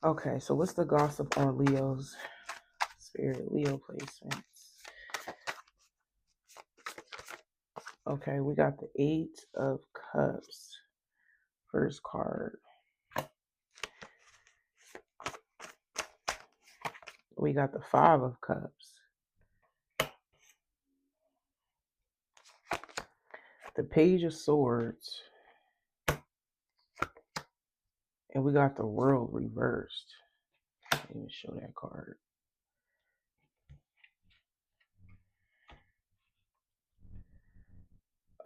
Okay, so what's the gossip on Leo's spirit? Leo placements. Okay, we got the Eight of Cups. First card. We got the Five of Cups. The Page of Swords. And we got the World reversed. Let me show that card.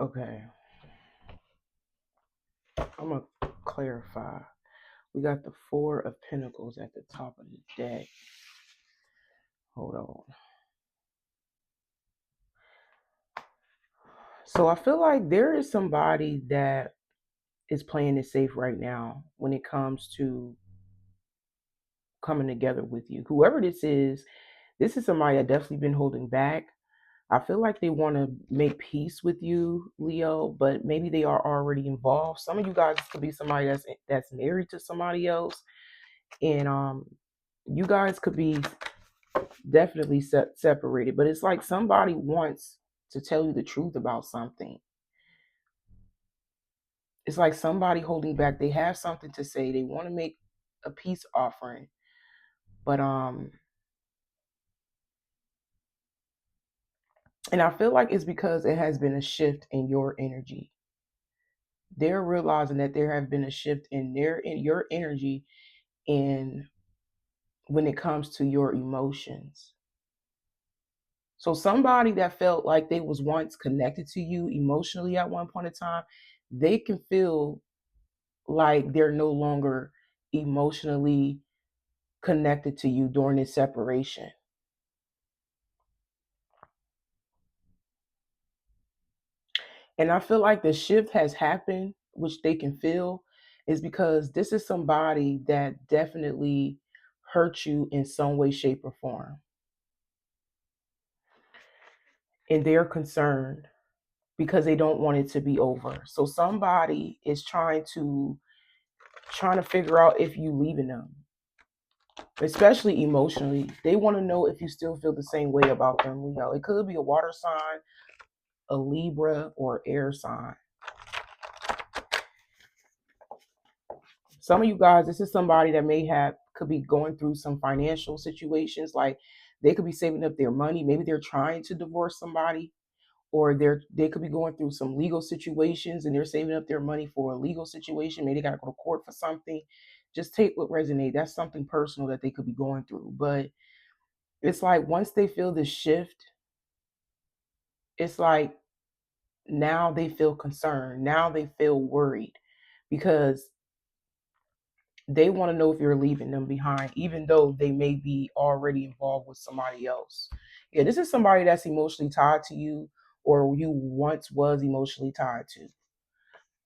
Okay. I'm going to clarify. We got the Four of Pentacles at the top of the deck. Hold on. So I feel like there is somebody that is playing it safe right now when it comes to coming together with you. Whoever this is somebody that definitely been holding back. I feel like they want to make peace with you, Leo, but maybe they are already involved. Some of you guys could be somebody that's married to somebody else, and you guys could be definitely separated. But it's like somebody wants to tell you the truth about something. It's like somebody holding back. They have something to say. They want to make a peace offering, but and I feel like it's because it has been a shift in your energy. They're realizing that there have been a shift in your energy and when it comes to your emotions. So somebody that felt like they was once connected to you emotionally at one point in time, they can feel like they're no longer emotionally connected to you during this separation. And I feel like the shift has happened, which they can feel, is because this is somebody that definitely hurt you in some way, shape, or form. And they're concerned because they don't want it to be over. So somebody is trying to figure out if you leaving them, especially emotionally. They want to know if you still feel the same way about them, Leo. It could be a water sign, a Libra, or air sign. Some of you guys, this is somebody that could be going through some financial situations. Like they could be saving up their money. Maybe they're trying to divorce somebody, or they could be going through some legal situations and they're saving up their money for a legal situation. Maybe they got to go to court for something. Just take what resonates. That's something personal that they could be going through. But it's like once they feel this shift, it's like now they feel concerned. Now they feel worried because they want to know if you're leaving them behind, even though they may be already involved with somebody else. Yeah, this is somebody that's emotionally tied to you or you once was emotionally tied to.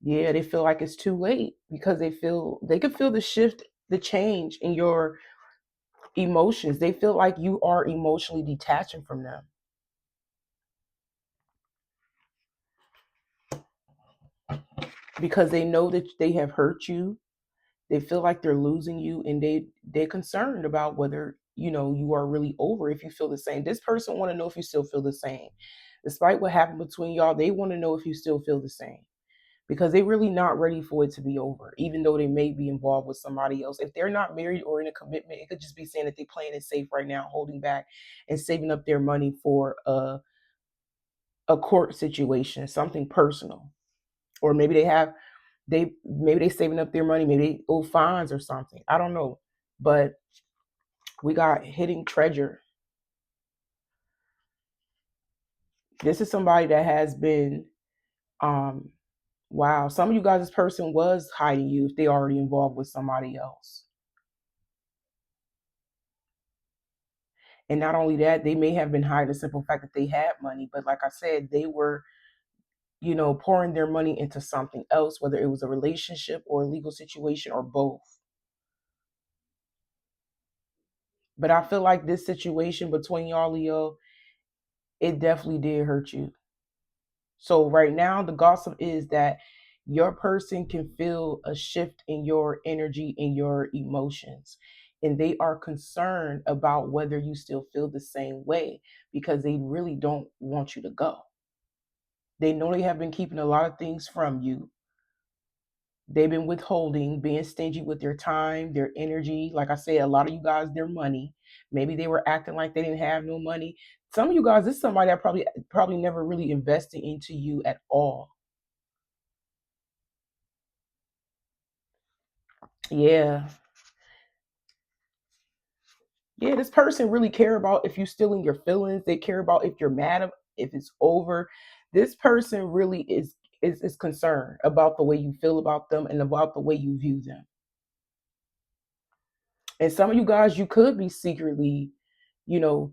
Yeah, they feel like it's too late because they could feel the shift, the change in your emotions. They feel like you are emotionally detaching from them. Because they know that they have hurt you. They feel like they're losing you and they're concerned about whether, you are really over if you feel the same. This person want to know if you still feel the same. Despite what happened between y'all, they want to know if you still feel the same. Because they're really not ready for it to be over, even though they may be involved with somebody else. If they're not married or in a commitment, it could just be saying that they're playing it safe right now, holding back and saving up their money for a court situation, something personal. Or maybe they saving up their money, maybe they owe fines or something. I don't know. But we got hidden treasure. This is somebody that has been wow, some of you guys, this person was hiding you if they already involved with somebody else. And not only that, they may have been hiding the simple fact that they had money, but like I said, they were, pouring their money into something else, whether it was a relationship or a legal situation or both. But I feel like this situation between y'all, Leo, it definitely did hurt you. So right now, the gossip is that your person can feel a shift in your energy, in your emotions, and they are concerned about whether you still feel the same way, because they really don't want you to go. They know they have been keeping a lot of things from you. They've been withholding, being stingy with their time, their energy. Like I said, a lot of you guys, their money. Maybe they were acting like they didn't have no money. Some of you guys, this is somebody that probably never really invested into you at all. Yeah. Yeah, this person really care about if you still in your feelings. They care about if you're mad, if it's over. This person really is concerned about the way you feel about them and about the way you view them. And some of you guys, you could be secretly, you know,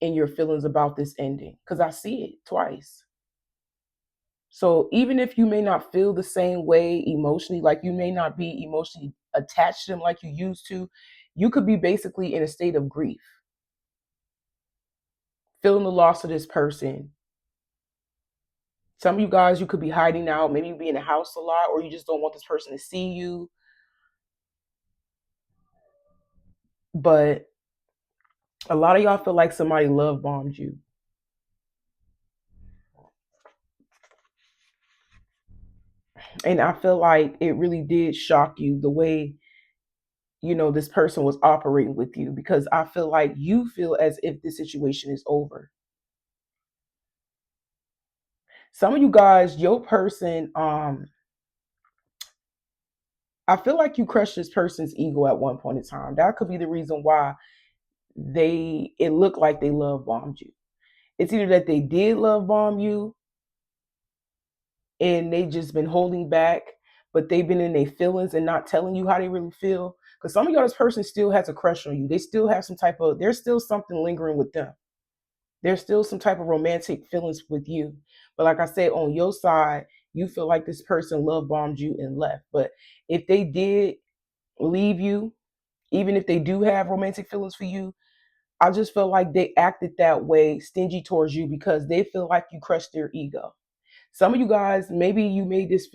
in your feelings about this ending, because I see it twice. So even if you may not feel the same way emotionally, like you may not be emotionally attached to them like you used to, you could be basically in a state of grief, feeling the loss of this person. Some of you guys, you could be hiding out, maybe you be in the house a lot, or you just don't want this person to see you. But a lot of y'all feel like somebody love bombed you. And I feel like it really did shock you the way, this person was operating with you, because I feel like you feel as if this situation is over. Some of you guys, your person, I feel like you crushed this person's ego at one point in time. That could be the reason why it looked like they love bombed you. It's either that they did love bomb you and they just been holding back, but they've been in their feelings and not telling you how they really feel. Because some of y'all, this person still has a crush on you. They still have there's still something lingering with them. There's still some type of romantic feelings with you. But like I said, on your side, you feel like this person love bombed you and left. But if they did leave you, even if they do have romantic feelings for you, I just feel like they acted that way, stingy towards you, because they feel like you crushed their ego. Some of you guys, maybe you made this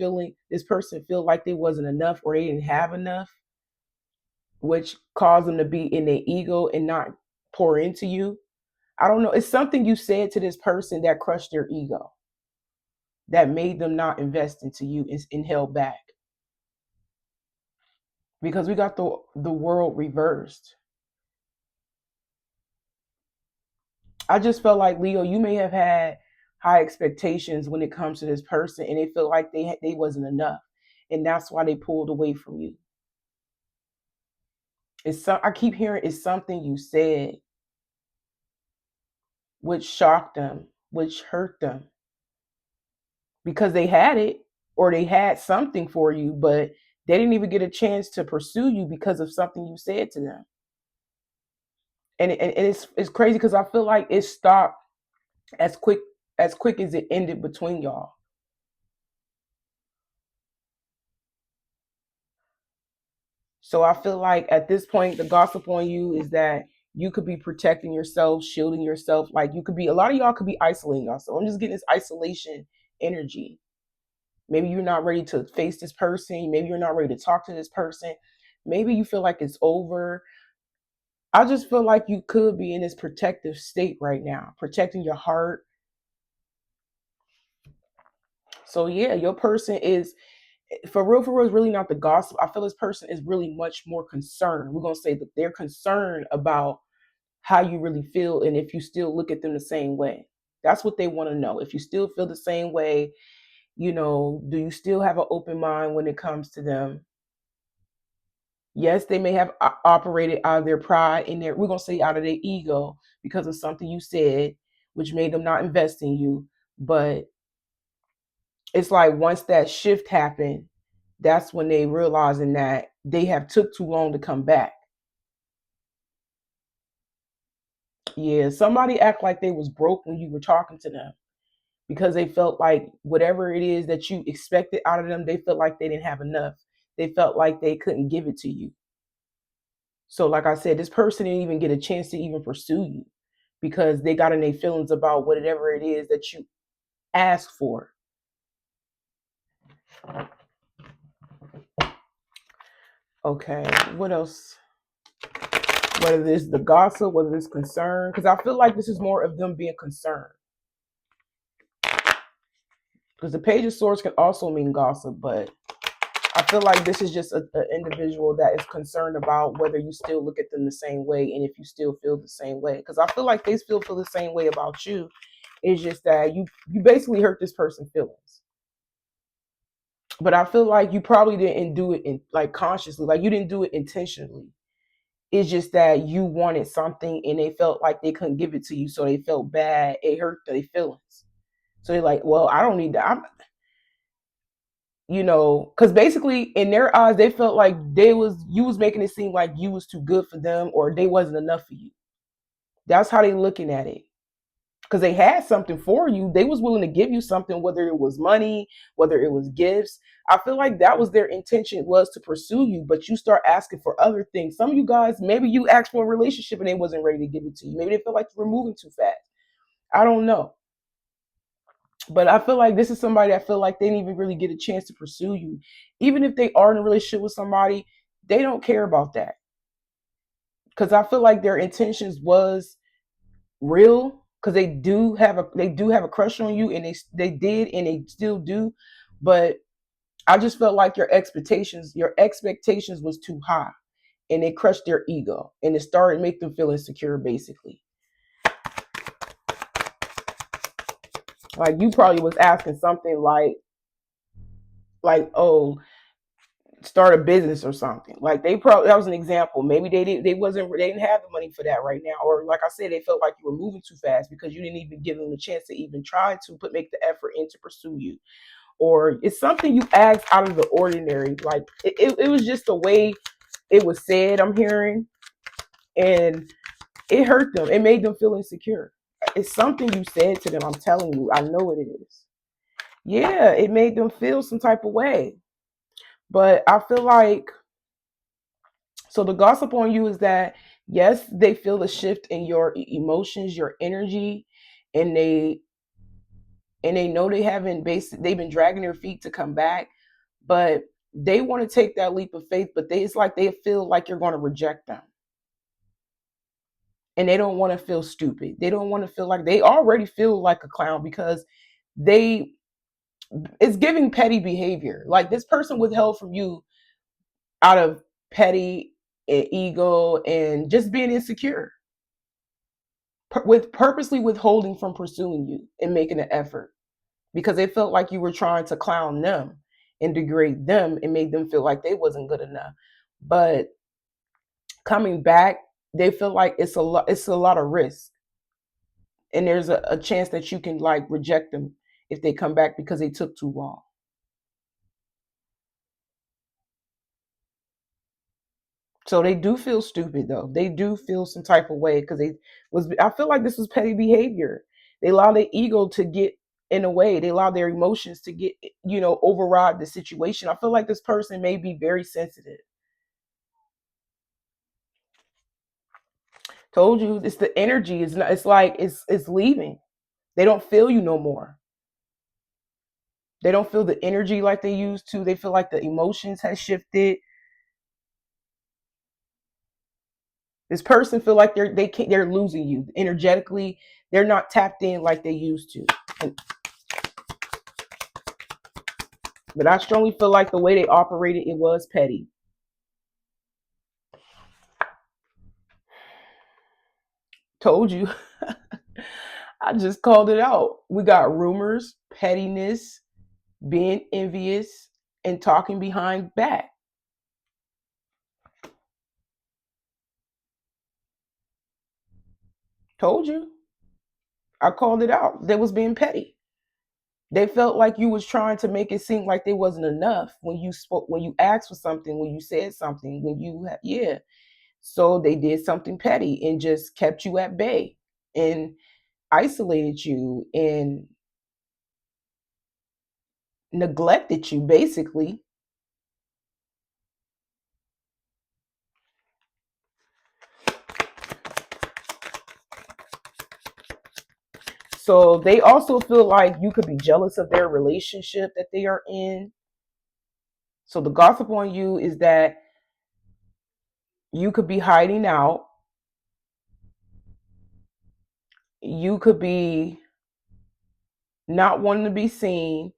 person feel like they wasn't enough or they didn't have enough, which caused them to be in their ego and not pour into you. I don't know. It's something you said to this person that crushed their ego, that made them not invest into you and held back. Because we got the world reversed. I just felt like, Leo, you may have had high expectations when it comes to this person, and they feel like they wasn't enough, and that's why they pulled away from you. I keep hearing it's something you said which shocked them, which hurt them, because they had it, or they had something for you, but they didn't even get a chance to pursue you because of something you said to them. And it's crazy because I feel like it stopped as quick as it ended between y'all. So I feel like at this point, the gossip on you is that you could be protecting yourself, shielding yourself. Like, you could be, a lot of y'all could be isolating yourself. I'm just getting this isolation energy. Maybe you're not ready to face this person. Maybe you're not ready to talk to this person. Maybe you feel like it's over. I just feel like you could be in this protective state right now, protecting your heart. So yeah, your person is, for real, is really not the gossip. I feel this person is really much more concerned. We're gonna say that they're concerned about how you really feel and if you still look at them the same way. That's what they want to know. If you still feel the same way, do you still have an open mind when it comes to them? Yes, they may have operated out of their pride and we're going to say out of their ego because of something you said, which made them not invest in you. But it's like once that shift happened, that's when they realizing that they have took too long to come back. Yeah, somebody act like they was broke when you were talking to them, because they felt like whatever it is that you expected out of them, they felt like they didn't have enough. They felt like they couldn't give it to you. So, like I said, this person didn't even get a chance to even pursue you because they got in their feelings about whatever it is that you asked for. Okay, what else? Whether it's the gossip, whether it's concern, because I feel like this is more of them being concerned. Because the page of swords can also mean gossip, but I feel like this is just an individual that is concerned about whether you still look at them the same way and if you still feel the same way. Because I feel like they still feel the same way about you. It's just that you basically hurt this person's feelings. But I feel like you probably didn't do it in like consciously, like you didn't do it intentionally. It's just that you wanted something and they felt like they couldn't give it to you, so they felt bad. It hurt their feelings. So they're like, well, I don't need that. Because basically in their eyes, they felt like you was making it seem like you was too good for them or they wasn't enough for you. That's how they looking at it. Because they had something for you. They was willing to give you something, whether it was money, whether it was gifts. I feel like that was their intention, was to pursue you, but you start asking for other things. Some of you guys, maybe you asked for a relationship and they wasn't ready to give it to you. Maybe they feel like you were moving too fast. I don't know. But I feel like this is somebody that feel like they didn't even really get a chance to pursue you. Even if they are in a relationship with somebody, they don't care about that. Because I feel like their intentions was real, because they do have a crush on you, and they did and they still do. But I just felt like your expectations was too high, and it crushed their ego, and it started to make them feel insecure, basically. Like you probably was asking something like, oh, start a business or something. Like they probably, that was an example. Maybe they didn't have the money for that right now, or like I said, they felt like you were moving too fast because you didn't even give them a chance to even try to make the effort in to pursue you. Or it's something you asked out of the ordinary. Like it was just the way it was said, I'm hearing, and it hurt them. It made them feel insecure. It's something you said to them. I'm telling you, I know it is. Yeah, it made them feel some type of way. But I feel like, so the gossip on you is that yes, they feel a shift in your emotions, your energy, and they know they've been dragging their feet to come back, but they want to take that leap of faith, but it's like they feel like you're going to reject them. And they don't want to feel stupid. They don't want to feel like, they already feel like a clown because they it's giving petty behavior. Like this person withheld from you out of petty and ego and just being insecure, with purposely withholding from pursuing you and making an effort because they felt like you were trying to clown them and degrade them and make them feel like they wasn't good enough. But coming back, they feel like it's a lot of risk, and there's a chance that you can like reject them if they come back because they took too long. So they do feel stupid though. They do feel some type of way because I feel like this was petty behavior. They allow their ego to get in the way. They allow their emotions to get, override the situation. I feel like this person may be very sensitive. Told you, it's the energy. It's not, it's like it's leaving. They don't feel you no more. They don't feel the energy like they used to. They feel like the emotions has shifted. This person feel like they're losing you energetically. They're not tapped in like they used to. And, but I strongly feel like the way they operated, it was petty. Told you. I just called it out. We got rumors, pettiness, being envious, and talking behind back. Told you. I called it out. They was being petty. They felt like you was trying to make it seem like they wasn't enough when you spoke, when you asked for something, when you said something, yeah. So they did something petty and just kept you at bay and isolated you and neglected you, basically. So they also feel like you could be jealous of their relationship that they are in. So the gossip on you is that you could be hiding out. You could be not wanting to be seen.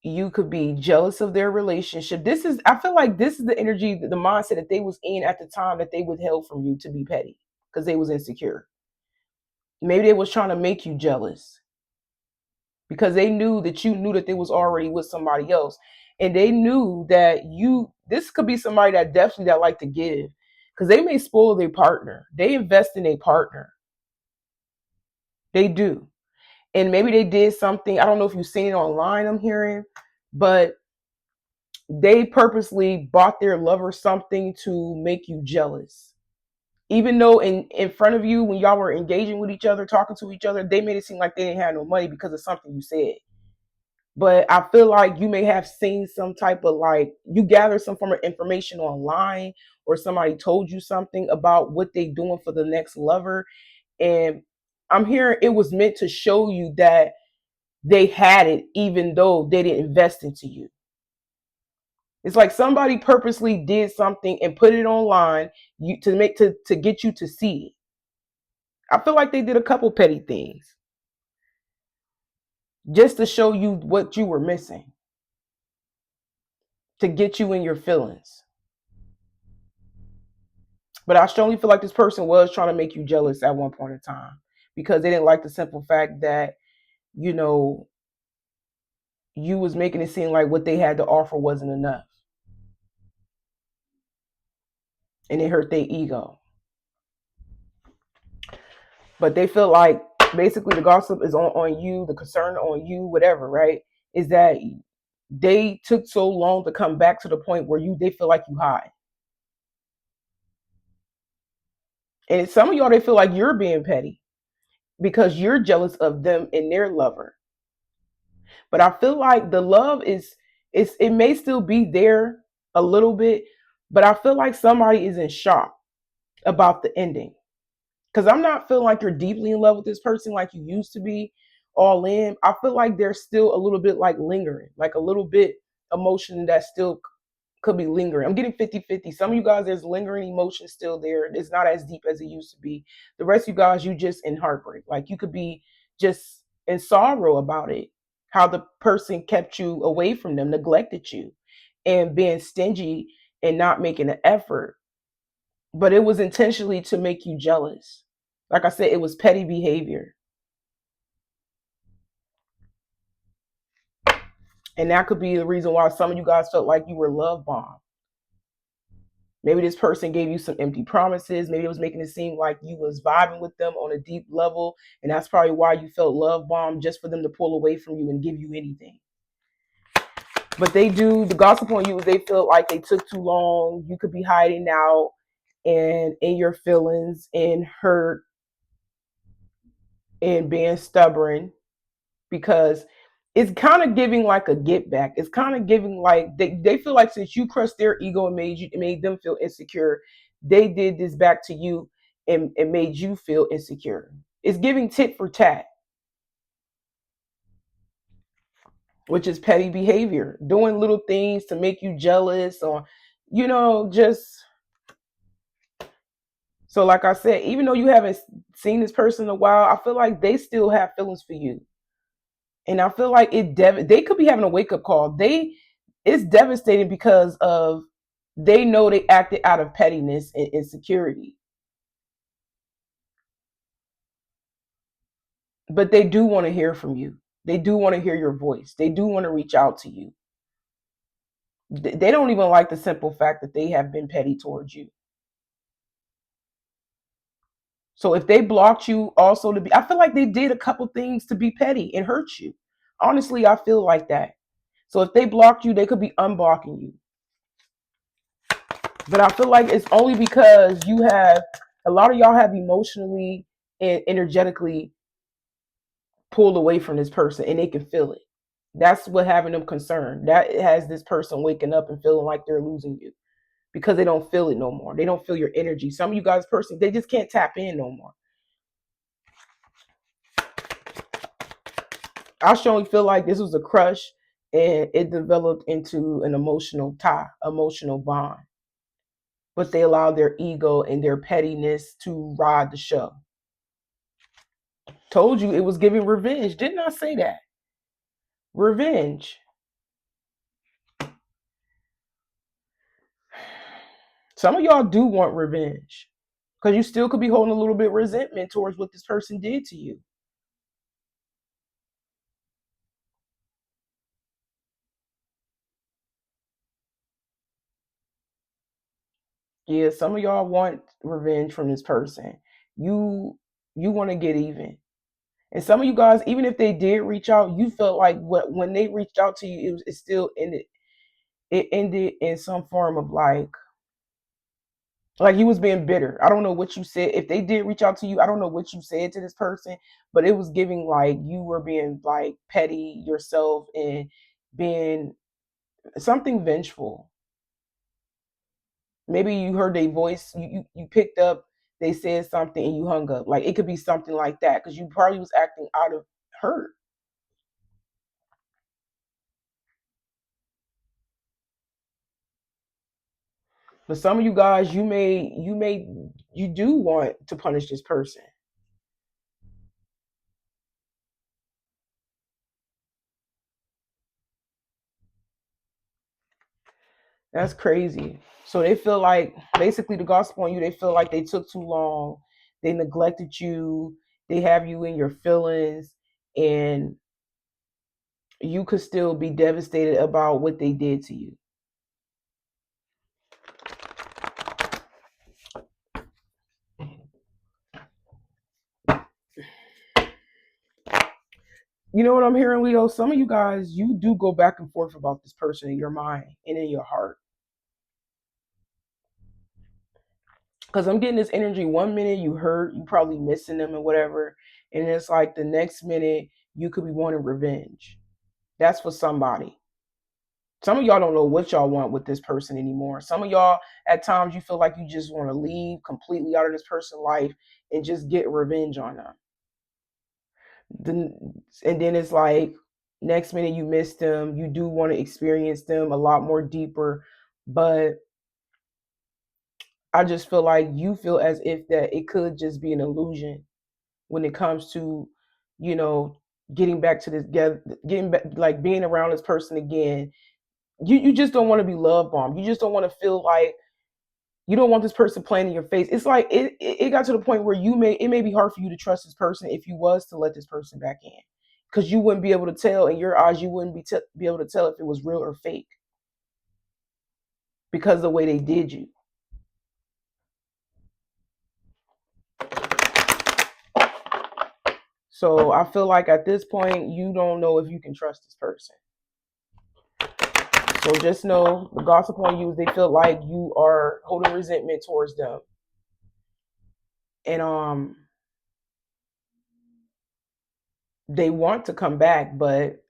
You could be jealous of their relationship. I feel like this is the energy, the mindset that they was in at the time that they withheld from you to be petty because they was insecure. Maybe they was trying to make you jealous because they knew that you knew that they was already with somebody else. And they knew that this could be somebody that definitely that like to give because they may spoil their partner. They invest in a partner. They do. And maybe they did something. I don't know if you've seen it online, I'm hearing, but they purposely bought their lover something to make you jealous. Even though in front of you, when y'all were engaging with each other, talking to each other, they made it seem like they didn't have no money because of something you said. But I feel like you may have seen some type of like you gathered some form of information online or somebody told you something about what they doing for the next lover. And I'm hearing it was meant to show you that they had it even though they didn't invest into you. It's like somebody purposely did something and put it online to get you to see it. I feel like they did a couple petty things just to show you what you were missing, to get you in your feelings. But I strongly feel like this person was trying to make you jealous at one point in time because they didn't like the simple fact that, you know, you was making it seem like what they had to offer wasn't enough. And it hurt their ego. But they feel like basically the gossip is on you, the concern on you, whatever, right? Is that they took so long to come back to the point where they feel like you hide. And some of y'all, they feel like you're being petty because you're jealous of them and their lover. But I feel like the love it may still be there a little bit, but I feel like somebody is in shock about the ending. Because I'm not feeling like you're deeply in love with this person like you used to be all in. I feel like there's still a little bit like lingering, like a little bit emotion that still could be lingering. I'm getting 50-50. Some of you guys, there's lingering emotion still there. It's not as deep as it used to be. The rest of you guys, you just in heartbreak. Like you could be just in sorrow about it. How the person kept you away from them, neglected you, and being stingy and not making an effort. But it was intentionally to make you jealous. Like I said, it was petty behavior. And that could be the reason why some of you guys felt like you were love bombed. Maybe this person gave you some empty promises. Maybe it was making it seem like you was vibing with them on a deep level. And that's probably why you felt love bombed, just for them to pull away from you and give you anything. But the gossip on you is they feel like they took too long. You could be hiding out and in your feelings and hurt and being stubborn because it's kind of giving like a get back. It's kind of giving like they feel like since you crushed their ego and made them feel insecure, they did this back to you and made you feel insecure. It's giving tit for tat, which is petty behavior, doing little things to make you jealous or just so like I said, even though you haven't seen this person in a while, I feel like they still have feelings for you. And I feel like they could be having a wake up call. It's devastating because of they know they acted out of pettiness and insecurity. But they do want to hear from you. They do want to hear your voice. They do want to reach out to you. They don't even like the simple fact that they have been petty towards you. So if they blocked you also I feel like they did a couple things to be petty and hurt you. Honestly, I feel like that. So if they blocked you, they could be unblocking you. But I feel like it's only because a lot of y'all have emotionally and energetically pulled away from this person and they can feel it. That's what having them concerned. That has this person waking up and feeling like they're losing you because they don't feel it no more. They don't feel your energy. Some of you guys personally, they just can't tap in no more. I strongly feel like this was a crush and it developed into an emotional tie, emotional bond. But they allowed their ego and their pettiness to ride the show. Told you it was giving revenge. Didn't I say that? Revenge. Some of y'all do want revenge because you still could be holding a little bit of resentment towards what this person did to you. Yeah, some of y'all want revenge from this person. You you want to get even. And some of you guys, even if they did reach out, you felt like what when they reached out to you, it still ended. It ended in some form of like you was being bitter. I don't know what you said. If they did reach out to you, I don't know what you said to this person, but it was giving like you were being like petty yourself and being something vengeful. Maybe you heard their voice, you picked up, they said something and you hung up. Like it could be something like that because you probably was acting out of hurt. But some of you guys, you do want to punish this person. That's crazy. So they feel like basically the gospel on you, they feel like they took too long, they neglected you, they have you in your feelings, and you could still be devastated about what they did to you. You know what I'm hearing, Leo? Some of you guys, you do go back and forth about this person in your mind and in your heart. Because I'm getting this energy. One minute you hurt, you probably missing them and whatever. And it's like the next minute you could be wanting revenge. That's for somebody. Some of y'all don't know what y'all want with this person anymore. Some of y'all, at times, you feel like you just want to leave completely out of this person's life and just get revenge on them. And then it's like next minute you miss them. You do want to experience them a lot more deeper, but I just feel like you feel as if that it could just be an illusion when it comes to, you know, getting back to this, getting back, like being around this person again. You just don't want to be love bombed. You just don't want to feel like you don't want this person playing in your face. It's like it got to the point where it may be hard for you to trust this person if you was to let this person back in, because you wouldn't be able to tell in your eyes. You wouldn't be able to tell if it was real or fake because of the way they did you. So I feel like at this point you don't know if you can trust this person. So just know the gossip on you is they feel like you are holding resentment towards them, and they want to come back, but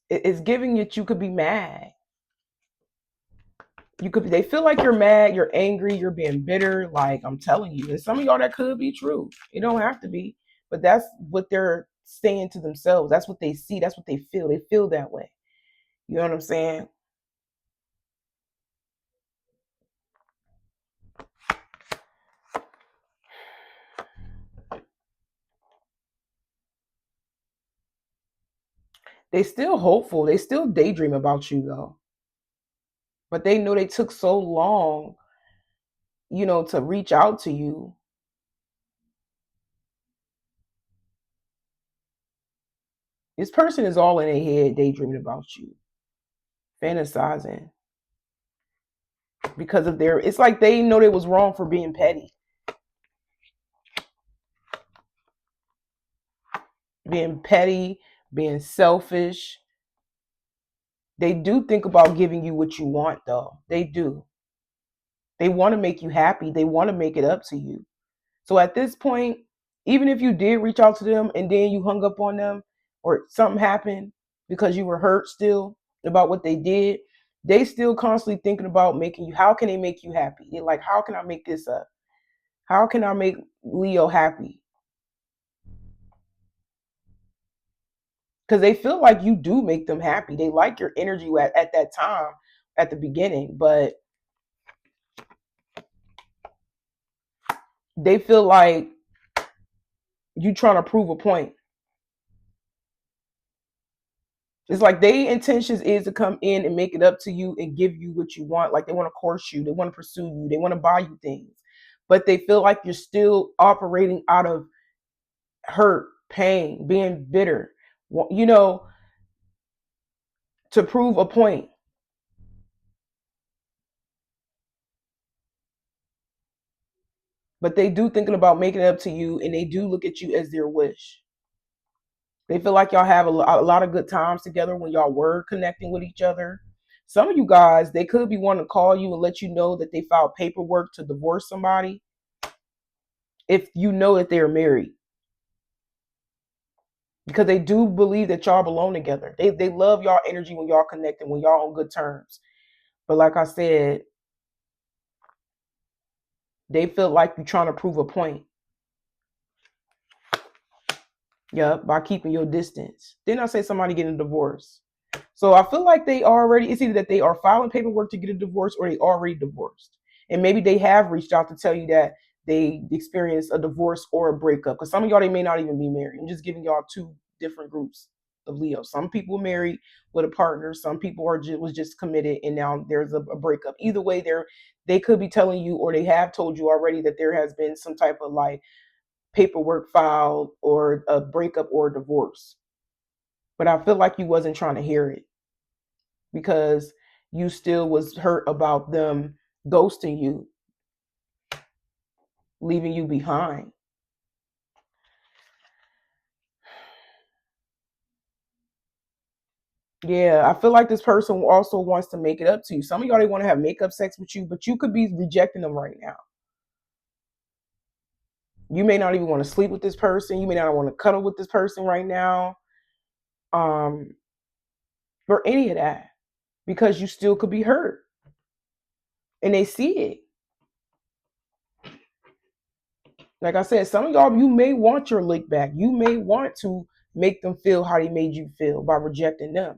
it's giving that you could be mad. You could they feel like you're mad, you're angry, you're being bitter. Like I'm telling you, and some of y'all that could be true. It don't have to be, but that's what they're saying to themselves. That's what they see. That's what they feel. They feel that way. You know what I'm saying? They still hopeful. They still daydream about you though, but they know they took so long, to reach out to you. This person is all in their head daydreaming about you, fantasizing because of their. It's like they know they was wrong for being petty, being selfish. They do think about giving you what you want, though. They do. They want to make you happy. They want to make it up to you. So at this point, even if you did reach out to them and then you hung up on them or something happened because you were hurt still about what they did, they still constantly thinking about making you, how can they make you happy? They're like, how can I make this up? How can I make Leo happy? because they feel like you do make them happy. They like your energy at that time at the beginning, but they feel like you trying to prove a point. It's like their intentions is to come in and make it up to you and give you what you want. Like they want to course you, they want to pursue you, they want to buy you things, but they feel like you're still operating out of hurt, pain, being bitter, you know, to prove a point. But they do thinking about making it up to you, and they do look at you as their wish. They feel like y'all have a lot of good times together when y'all were connecting with each other. Some of you guys, they could be wanting to call you and let you know that they filed paperwork to divorce somebody if you know that they're married. Because they do believe that y'all belong together. They love y'all energy when y'all connecting, when y'all on good terms. But like I said, they feel like you're trying to prove a point. Yep, by keeping your distance. Then I say somebody getting a divorce. So I feel like they already, it's either that they are filing paperwork to get a divorce or they already divorced. And maybe they have reached out to tell you that they experienced a divorce or a breakup. Because some of y'all, they may not even be married. I'm just giving y'all two different groups of Leo. Some people married with a partner. Some people was just committed and now there's a breakup. Either way, they could be telling you or they have told you already that there has been some type of like paperwork filed or a breakup or a divorce. But I feel like you wasn't trying to hear it because you still was hurt about them ghosting you, leaving you behind. Yeah, I feel like this person also wants to make it up to you. Some of y'all, they want to have makeup sex with you, but you could be rejecting them right now. You may not even want to sleep with this person. You may not want to cuddle with this person right now, um, or any of that, because you still could be hurt, and they see it. Like I said, some of y'all, you may want your lick back. You may want to make them feel how they made you feel by rejecting them.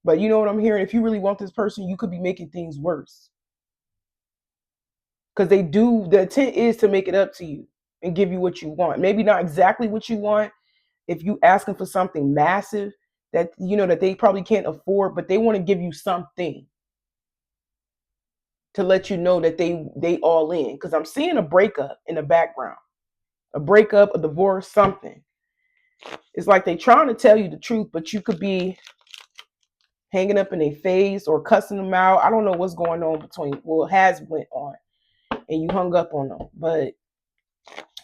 But you know what I'm hearing? If you really want this person, you could be making things worse. Because the intent is to make it up to you and give you what you want. Maybe not exactly what you want. If you asking for something massive that you know that they probably can't afford, but they want to give you something to let you know that they all in. Because I'm seeing a breakup in the background. A breakup, a divorce, something. It's like they trying to tell you the truth, but you could be hanging up in their face or cussing them out. I don't know what's going on between, well, it has went on and you hung up on them. But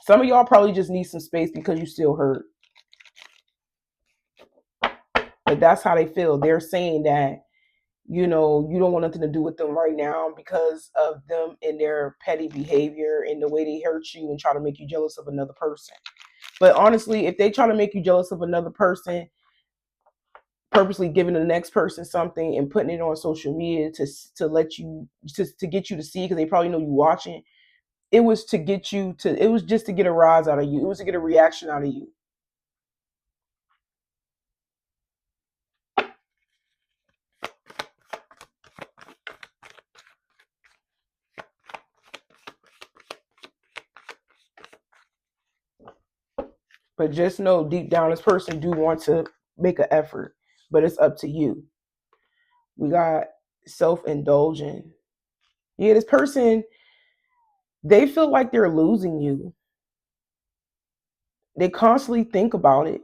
some of y'all probably just need some space because you still hurt. But that's how they feel. They're saying that, you know, you don't want nothing to do with them right now because of them and their petty behavior and the way they hurt you and try to make you jealous of another person. But honestly, if they try to make you jealous of another person, purposely giving the next person something and putting it on social media to let you to get you to see because they probably know you watching, it was to get you to, it was just to get a rise out of you, it was to get a reaction out of you. But just know deep down this person do want to make an effort, but it's up to you. We got self-indulgent. Yeah, this person, they feel like they're losing you. They constantly think about it.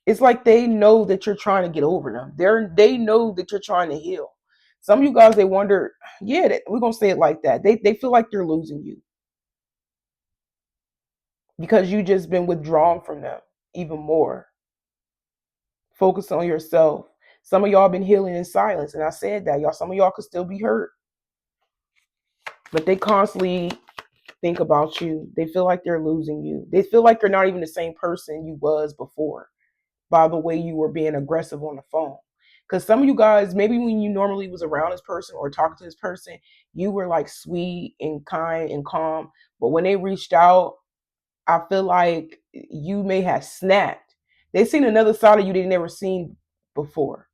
It's like they know that you're trying to get over them. They know that you're trying to heal. Some of you guys, they wonder, yeah, we're gonna say it like that. They feel like they're losing you because you just been withdrawn from them even more. Focus on yourself. Some of y'all been healing in silence, and I said that y'all. Some of y'all could still be hurt, but they constantly think about you. They feel like they're losing you. They feel like you're not even the same person you was before by the way you were being aggressive on the phone. Because some of you guys, maybe when you normally was around this person or talking to this person, you were like sweet and kind and calm. But when they reached out, I feel like you may have snapped. They seen another side of you they never seen before.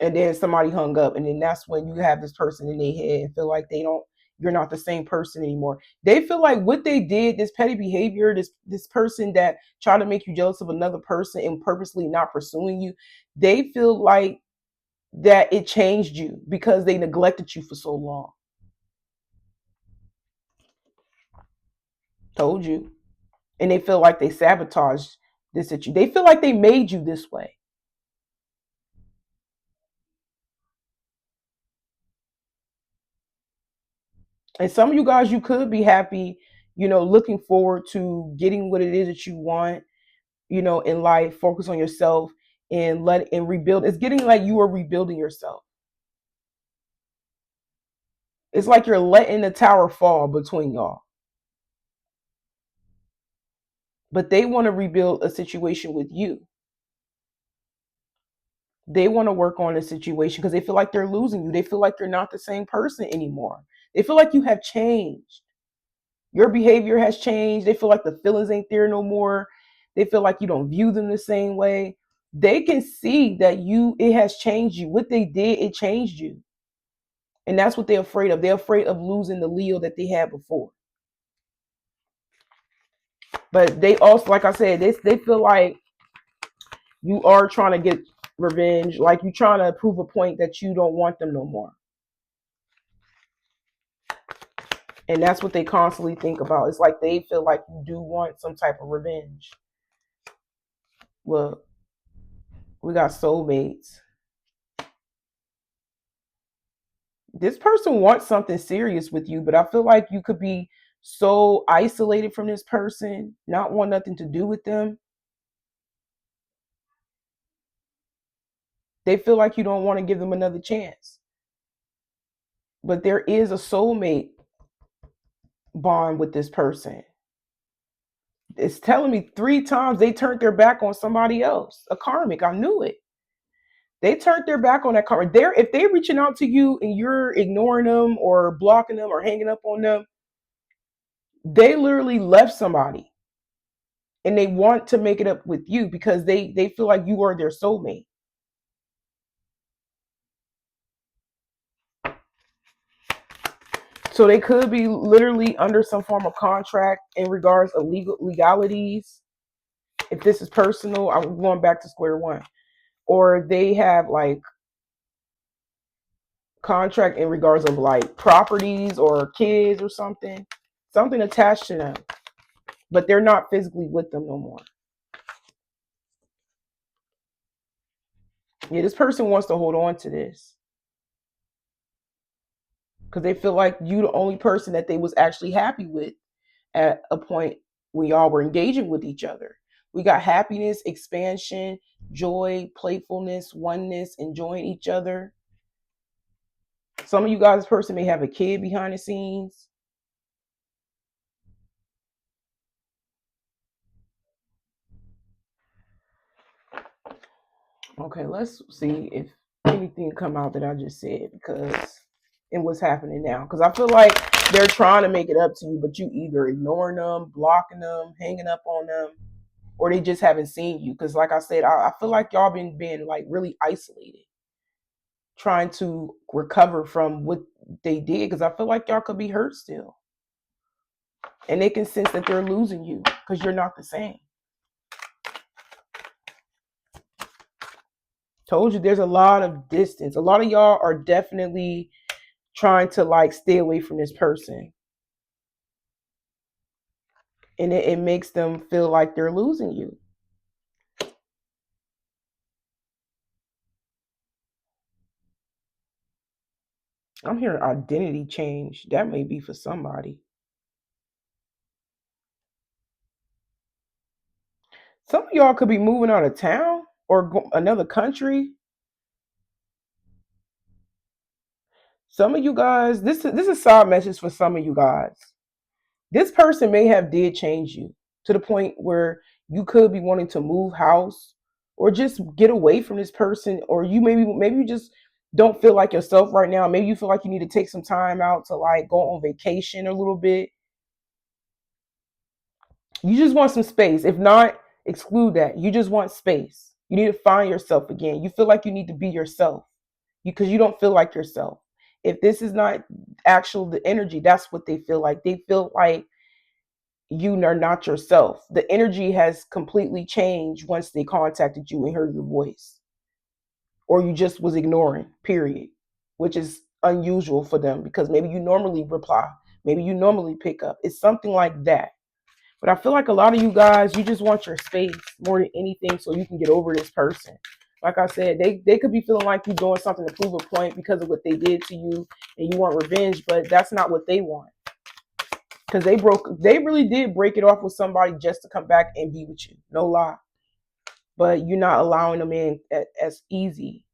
And then somebody hung up, and then that's when you have this person in their head and feel like you're not the same person anymore. They feel like what they did, this petty behavior, this person that tried to make you jealous of another person and purposely not pursuing you, they feel like that it changed you because they neglected you for so long. Told you. And they feel like they sabotaged this at you. They feel like they made you this way. And some of you guys, you could be happy, looking forward to getting what it is that you want, in life. Focus on yourself and rebuild. It's getting like you are rebuilding yourself. It's like you're letting the tower fall between y'all. But they want to rebuild a situation with you. They want to work on a situation because they feel like they're losing you. They feel like you're not the same person anymore. They feel like you have changed. Your behavior has changed. They feel like the feelings ain't there no more. They feel like you don't view them the same way. They can see that it has changed you. What they did, it changed you. And that's what they're afraid of. They're afraid of losing the Leo that they had before. But they also, like I said, they feel like you are trying to get revenge, like you're trying to prove a point that you don't want them no more. And that's what they constantly think about. It's like they feel like you do want some type of revenge. Well, we got soulmates. This person wants something serious with you, but I feel like you could be so isolated from this person, not want nothing to do with them. They feel like you don't want to give them another chance. But there is a soulmate bond with this person. It's telling me 3 times they turned their back on somebody else, a karmic. I knew it. They turned their back on that karmic. If they're reaching out to you and you're ignoring them or blocking them or hanging up on them, they literally left somebody and they want to make it up with you because they feel like you are their soulmate. So they could be literally under some form of contract in regards of legalities. If this is personal, I'm going back to square one. Or they have like contract in regards of like properties or kids or something attached to them, but they're not physically with them no more. Yeah, this person wants to hold on to this because they feel like you the only person that they was actually happy with at a point when y'all were engaging with each other. We got happiness, expansion, joy, playfulness, oneness, enjoying each other. Some of you guys, this person may have a kid behind the scenes. Okay, let's see if anything come out that I just said because and what's happening now. Because I feel like they're trying to make it up to you, but you either ignoring them, blocking them, hanging up on them, or they just haven't seen you. Because like I said, I feel like y'all been being like really isolated, trying to recover from what they did. Because I feel like y'all could be hurt still, and they can sense that they're losing you because you're not the same. Told you there's a lot of distance. A lot of y'all are definitely trying to like stay away from this person. And it makes them feel like they're losing you. I'm hearing identity change. That may be for somebody. Some of y'all could be moving out of town or another country. Some of you guys, this is a side message for some of you guys. This person may have did change you to the point where you could be wanting to move house or just get away from this person, or you maybe you just don't feel like yourself right now. Maybe you feel like you need to take some time out to like go on vacation a little bit. You just want some space. If not, exclude that. You just want space. You need to find yourself again. You feel like you need to be yourself because you don't feel like yourself. If this is not actual the energy, that's what they feel like. They feel like you are not yourself. The energy has completely changed once they contacted you and heard your voice, or you just was ignoring, period, which is unusual for them because maybe you normally reply, maybe you normally pick up. It's something like that. But I feel like a lot of you guys, you just want your space more than anything so you can get over this person. Like I said, they could be feeling like you're doing something to prove a point because of what they did to you and you want revenge, but that's not what they want. Because they really did break it off with somebody just to come back and be with you. No lie. But you're not allowing them in as easy.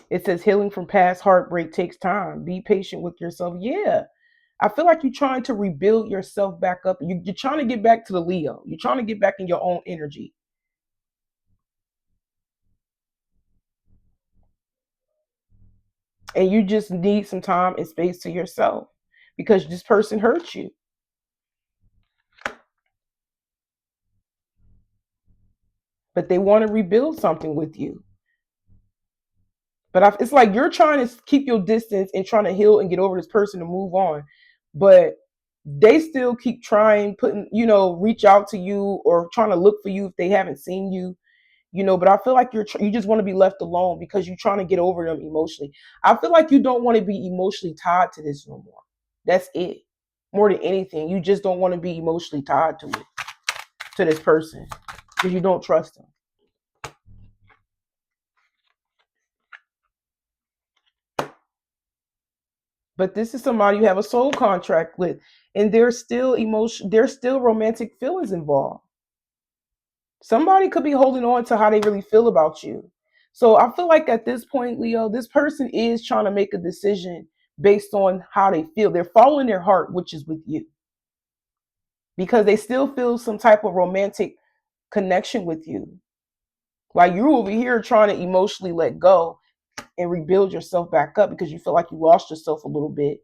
It says healing from past heartbreak takes time. Be patient with yourself. Yeah. I feel like you're trying to rebuild yourself back up. You're trying to get back to the Leo. You're trying to get back in your own energy. And you just need some time and space to yourself because this person hurt you. But they want to rebuild something with you. But it's like you're trying to keep your distance and trying to heal and get over this person to move on. But they still keep trying, reach out to you or trying to look for you if they haven't seen you. But I feel like you just want to be left alone because you're trying to get over them emotionally. I feel like you don't want to be emotionally tied to this no more. That's it. More than anything, you just don't want to be emotionally tied to it, to this person, because you don't trust them. But this is somebody you have a soul contract with, and there's still romantic feelings involved. Somebody could be holding on to how they really feel about you. So I feel like at this point, Leo, this person is trying to make a decision based on how they feel. They're following their heart, which is with you, because they still feel some type of romantic connection with you. While you're over here trying to emotionally let go and rebuild yourself back up because you feel like you lost yourself a little bit.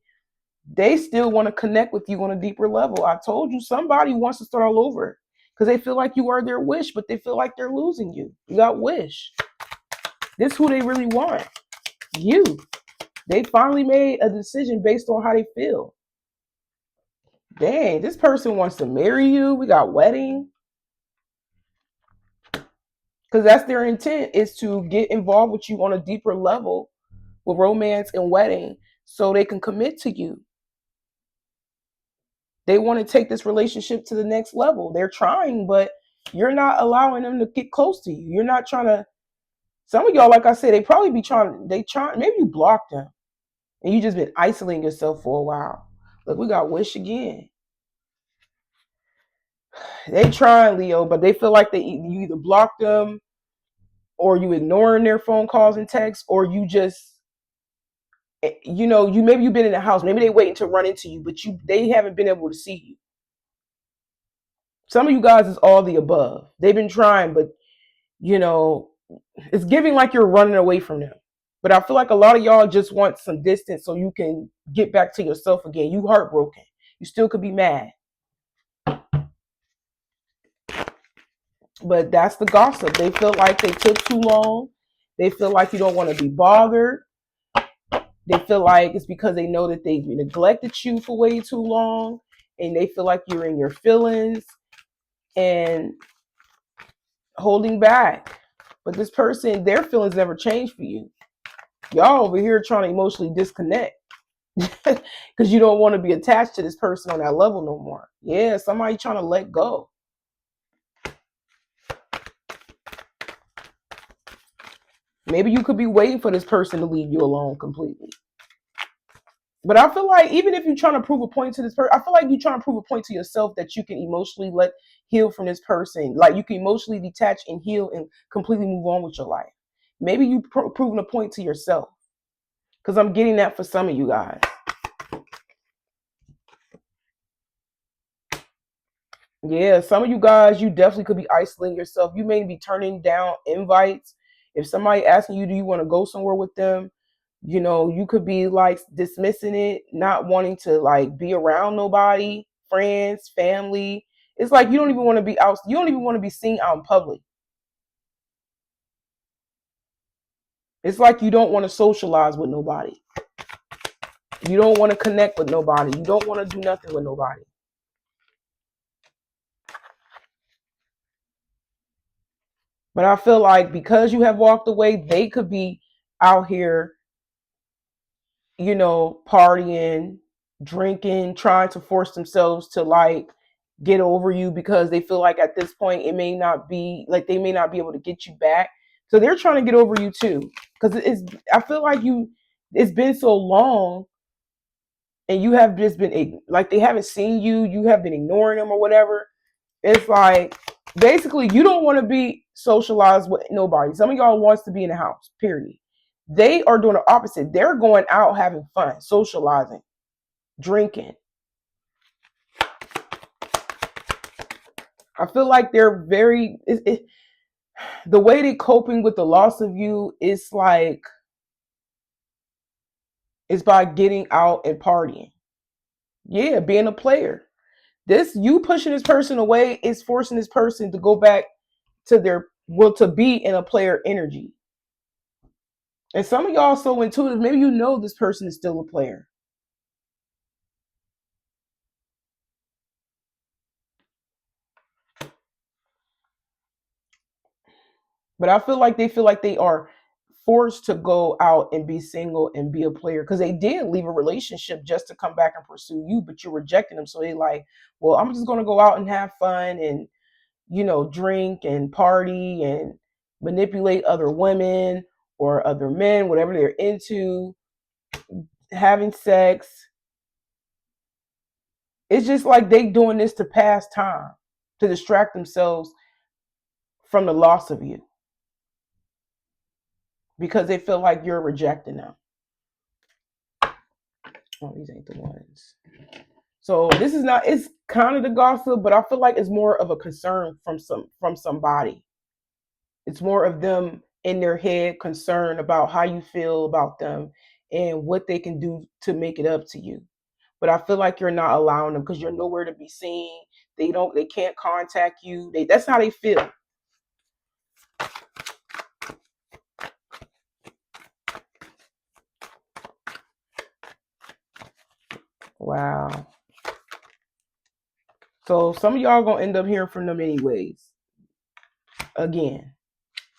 They still want to connect with you on a deeper level. I told you somebody wants to start all over because they feel like you are their wish, but they feel like they're losing you. You got wish. This is who they really want. You. They finally made a decision based on how they feel. Dang, this person wants to marry you. We got wedding. Because that's their intent, is to get involved with you on a deeper level with romance and wedding so they can commit to you. They want to take this relationship to the next level. They're trying, but you're not allowing them to get close to you. You're not trying to. Some of y'all, like I said, they probably be trying. Maybe you blocked them, and you just been isolating yourself for a while. Look, we got wish again. They trying, Leo, but they feel like you either block them, or you ignoring their phone calls and texts, or you just, you maybe you've been in the house. Maybe they waiting to run into you, but they haven't been able to see you. Some of you guys is all the above. They've been trying, but you know, it's giving like you're running away from them. But I feel like a lot of y'all just want some distance so you can get back to yourself again. You heartbroken. You still could be mad. But that's the gossip. They feel like they took too long. They feel like you don't want to be bothered. They feel like it's because they know that they neglected you for way too long. And they feel like you're in your feelings and holding back. But this person, their feelings never change for you. Y'all over here trying to emotionally disconnect because you don't want to be attached to this person on that level no more. Yeah, somebody trying to let go. Maybe you could be waiting for this person to leave you alone completely. But I feel like even if you're trying to prove a point to this person, I feel like you're trying to prove a point to yourself that you can emotionally heal from this person. Like you can emotionally detach and heal and completely move on with your life. Maybe you proving a point to yourself. Because I'm getting that for some of you guys. Yeah, some of you guys, you definitely could be isolating yourself. You may be turning down invites. If somebody asking you, do you want to go somewhere with them? You could be like dismissing it, not wanting to like be around nobody, friends, family. It's like you don't even want to be out. You don't even want to be seen out in public. It's like you don't want to socialize with nobody. You don't want to connect with nobody. You don't want to do nothing with nobody. But I feel like because you have walked away, they could be out here, partying, drinking, trying to force themselves to like get over you because they feel like at this point it may not be like they may not be able to get you back. So they're trying to get over you too. Because I feel like it's been so long and you have just been like they haven't seen you, you have been ignoring them or whatever. It's like basically you don't want to be socialized with nobody. Some of y'all wants to be in the house, period. They are doing the opposite. They're going out having fun, socializing, drinking. I feel like they're the way they're coping with the loss of you is like it's by getting out and partying. Yeah, being a player. This you pushing this person away is forcing this person to go back to their will to be in a player energy. And some of y'all so intuitive, maybe you know this person is still a player. But I feel like they are forced to go out and be single and be a player because they did leave a relationship just to come back and pursue you, but you're rejecting them. So they like, well, I'm just gonna go out and have fun and drink and party and manipulate other women or other men, whatever they're into, having sex. It's just like they doing this to pass time, to distract themselves from the loss of you because they feel like you're rejecting them. Oh, these ain't the ones. So this is not. It's kind of the gossip, but I feel like it's more of a concern from somebody. It's more of them in their head concerned about how you feel about them and what they can do to make it up to you. But I feel like you're not allowing them because you're nowhere to be seen. They can't contact you. That's how they feel. Wow. So some of y'all gonna end up hearing from them anyways. Again,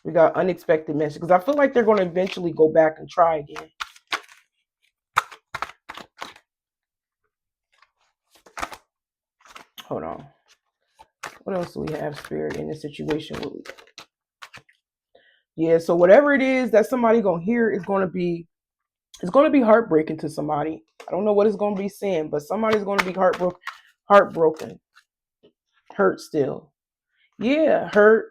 we got unexpected message because I feel like they're gonna eventually go back and try again. Hold on. What else do we have, Spirit, in this situation? Yeah, so whatever it is that somebody gonna hear is gonna be heartbreaking to somebody. I don't know what it's gonna be saying, but somebody's gonna be heartbroken, hurt still. Yeah, hurt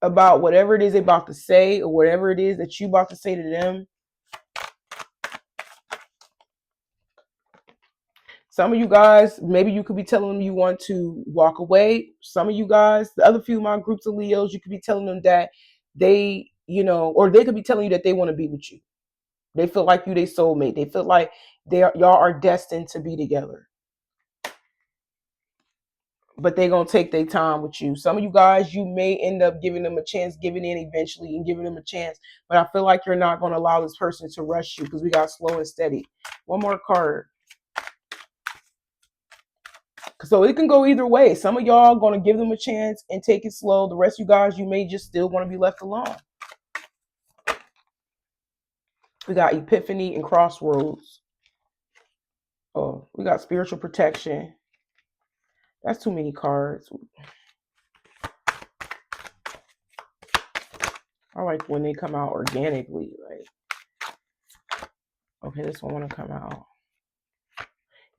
about whatever it is they're about to say or whatever it is that you about to say to them. Some of you guys, maybe you could be telling them you want to walk away. Some of you guys, the other few of my groups of Leos, you could be telling them that they, or they could be telling you that they want to be with you. They feel like you, they soulmate. They feel like y'all are destined to be together. But they're gonna take their time with you. Some of you guys, you may end up giving them a chance, giving in eventually and giving them a chance. But I feel like you're not gonna allow this person to rush you because we got slow and steady. One more card. So it can go either way. Some of y'all gonna give them a chance and take it slow. The rest of you guys, you may just still want to be left alone. We got Epiphany and Crossroads. Oh, we got Spiritual Protection. That's too many cards. I like when they come out organically. Like, okay, this one want to come out.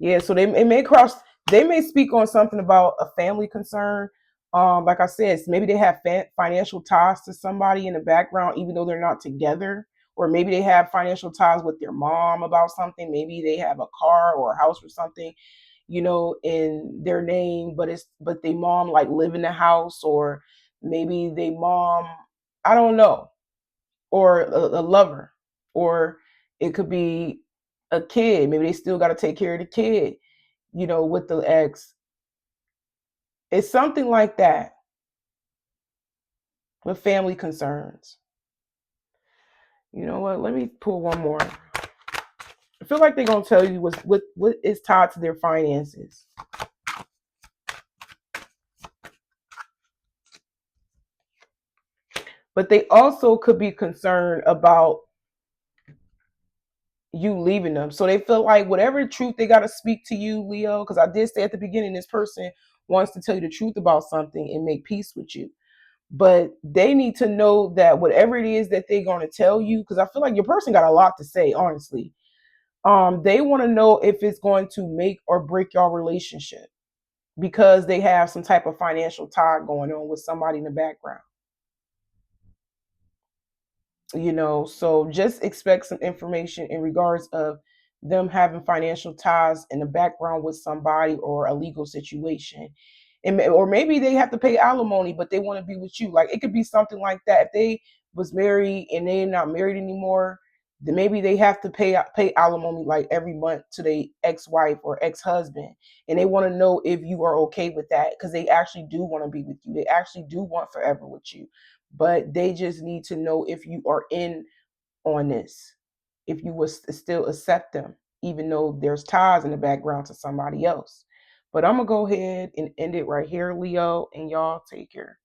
Yeah, so they may speak on something about a family concern. Like I said, maybe they have financial ties to somebody in the background, even though they're not together. Or maybe they have financial ties with their mom about something. Maybe they have a car or a house or something, in their name, but they mom like live in the house, or maybe they mom, I don't know, or a lover, or it could be a kid. Maybe they still got to take care of the kid. with the ex. It's something like that with family concerns. You know what? Let me pull one more. I feel like they're gonna tell you what is tied to their finances. But they also could be concerned about you leaving them. So they feel like whatever truth they gotta speak to you, Leo, because I did say at the beginning, this person wants to tell you the truth about something and make peace with you. But they need to know that whatever it is that they're gonna tell you, because I feel like your person got a lot to say, honestly. They want to know if it's going to make or break your relationship because they have some type of financial tie going on with somebody in the background. So just expect some information in regards of them having financial ties in the background with somebody or a legal situation. Or maybe they have to pay alimony, but they want to be with you. Like it could be something like that. If they was married and they're not married anymore, then maybe they have to pay alimony like every month to their ex-wife or ex-husband, and they want to know if you are okay with that because they actually do want to be with you. They actually do want forever with you, but they just need to know if you are in on this, if you would still accept them, even though there's ties in the background to somebody else. But I'm gonna go ahead and end it right here, Leo, and y'all take care.